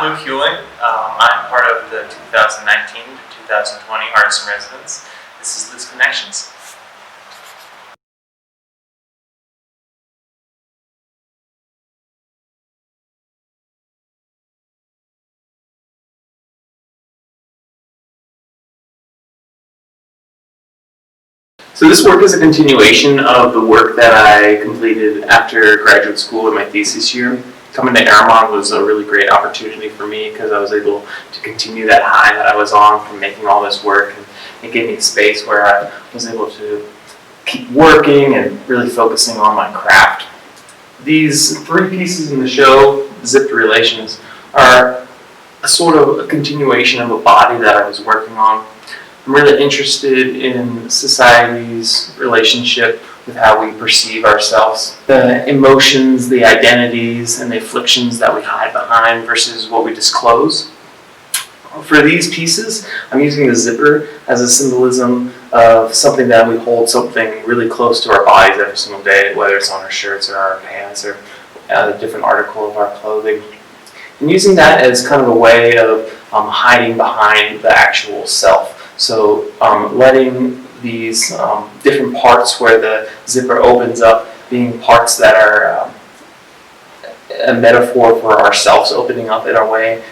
I'm Luke Huling. I'm part of the 2019 to 2020 Artists in Residence. This is Luke's Connections. So this work is a continuation of the work that I completed after graduate school in my thesis year. Coming to Arrowmont was a really great opportunity for me because I was able to continue that high that I was on from making all this work, and it gave me a space where I was able to keep working and really focusing on my craft. These three pieces in the show, Zipped Relations, are a sort of a continuation of a body that I was working on. I'm really interested in society's relationship with how we perceive ourselves, the emotions, the identities, and the afflictions that we hide behind versus what we disclose. For these pieces, I'm using the zipper as a symbolism of something that we hold something really close to our bodies every single day, whether it's on our shirts or our pants or a different article of our clothing. And using that as kind of a way of hiding behind the actual self. So letting these different parts where the zipper opens up being parts that are a metaphor for ourselves opening up in our way.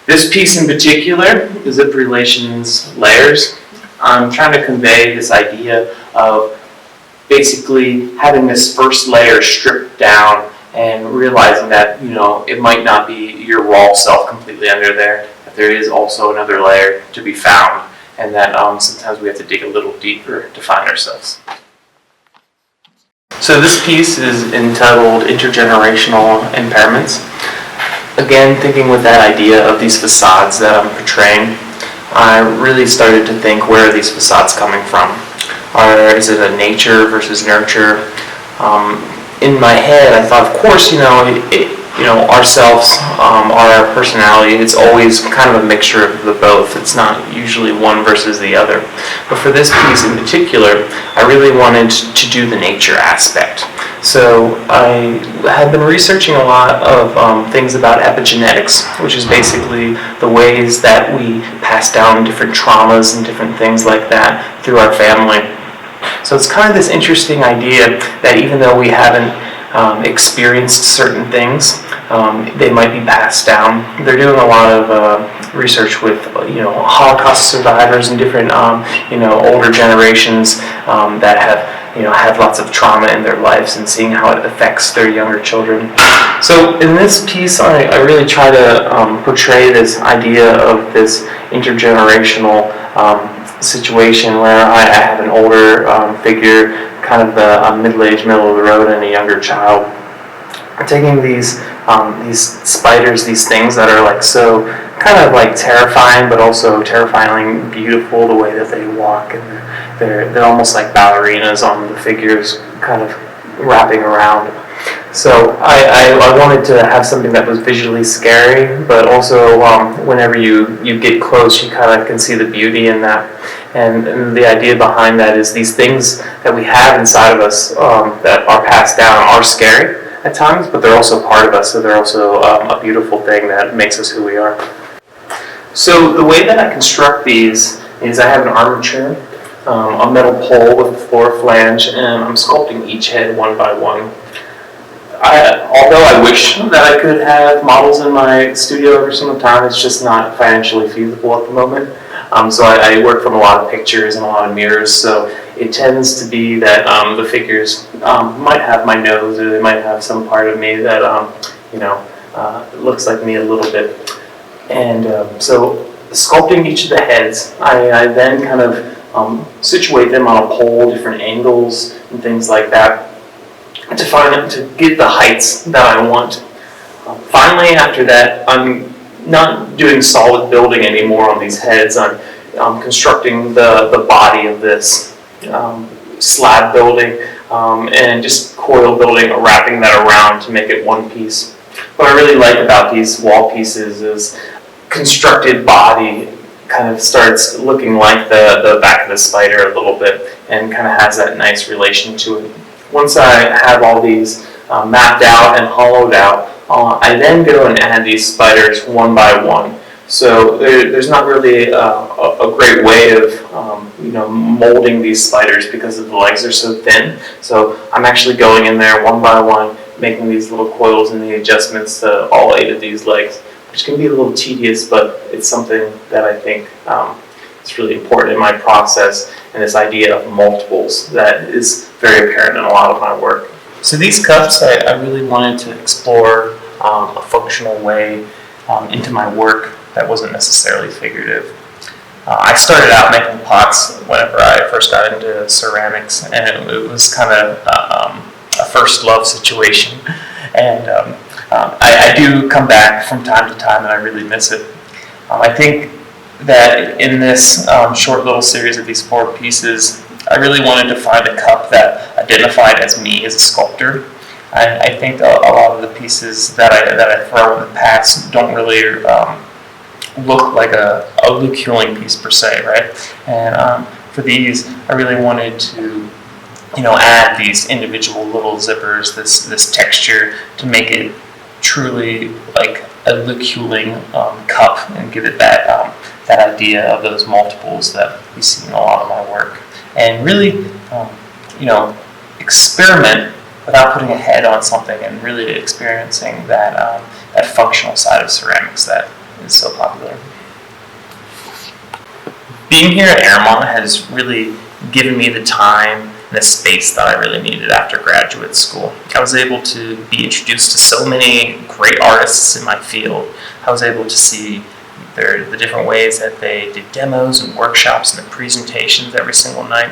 This piece in particular, the Zipped Relations layers, I'm trying to convey this idea of basically having this first layer stripped down and realizing that, it might not be your raw self completely under there, that there is also another layer to be found. And that sometimes we have to dig a little deeper to find ourselves. So this piece is entitled Intergenerational Impairments. Again, thinking with that idea of these facades that I'm portraying, I really started to think, where are these facades coming from? Is it a nature versus nurture? In my head, I thought, of course, ourselves, our personality, it's always kind of a mixture of the both. It's not usually one versus the other. But for this piece in particular, I really wanted to do the nature aspect. So I had been researching a lot of things about epigenetics, which is basically the ways that we pass down different traumas and different things like that through our family. So it's kind of this interesting idea that even though we haven't experienced certain things, they might be passed down. They're doing a lot of research with Holocaust survivors and different older generations that have had lots of trauma in their lives and seeing how it affects their younger children. So in this piece, I really try to portray this idea of this intergenerational situation where I have an older figure, kind of the middle-aged, middle of the road, and a younger child. Taking these spiders, these things that are like so kind of like terrifying, but also terrifyingly beautiful, the way that they walk, and they're almost like ballerinas on the figures, kind of wrapping around. So I wanted to have something that was visually scary, but also whenever you get close, you kind of can see the beauty in that. And the idea behind that is these things that we have inside of us that are passed down are scary at times, but they're also part of us, so they're also a beautiful thing that makes us who we are. So the way that I construct these is I have an armature, a metal pole with a floor flange, and I'm sculpting each head one by one. Although I wish that I could have models in my studio every single time, it's just not financially feasible at the moment. So I work from a lot of pictures and a lot of mirrors, so it tends to be that the figures might have my nose, or they might have some part of me that looks like me a little bit. And so sculpting each of the heads, I then kind of situate them on a pole, different angles and things like that, to get the heights that I want. Finally, after that, I'm not doing solid building anymore on these heads. I'm constructing the body of this slab building and just coil building, wrapping that around to make it one piece. What I really like about these wall pieces is constructed body kind of starts looking like the back of the spider a little bit, and kind of has that nice relation to it. Once I have all these mapped out and hollowed out, I then go and add these spiders one by one. So there's not really a great way of molding these spiders because the legs are so thin. So I'm actually going in there one by one, making these little coils and the adjustments to all 8 of these legs, which can be a little tedious, but it's something that I think is really important in my process, and this idea of multiples that is very apparent in a lot of my work. So these cups, I really wanted to explore a functional way into my work that wasn't necessarily figurative. I started out making pots whenever I first got into ceramics, and it was kind of a first love situation. And I do come back from time to time, and I really miss it. I think that in this short little series of these 4 pieces, I really wanted to find a cup that identified as me as a sculptor. I think a lot of the pieces that I throw in the past don't really look like a Luke Huling piece per se, right? And for these, I really wanted to add these individual little zippers, this texture, to make it truly like a Luke Huling cup, and give it that idea of those multiples that we see in a lot of my work. And really, experiment without putting a head on something, and really experiencing that functional side of ceramics that is so popular. Being here at Arrowmont has really given me the time and the space that I really needed after graduate school. I was able to be introduced to so many great artists in my field. I was able to see the different ways that they did demos and workshops and the presentations every single night.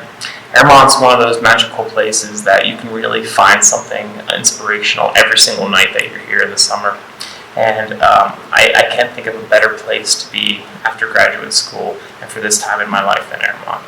Arrowmont's one of those magical places that you can really find something inspirational every single night that you're here in the summer. And I can't think of a better place to be after graduate school and for this time in my life than Arrowmont.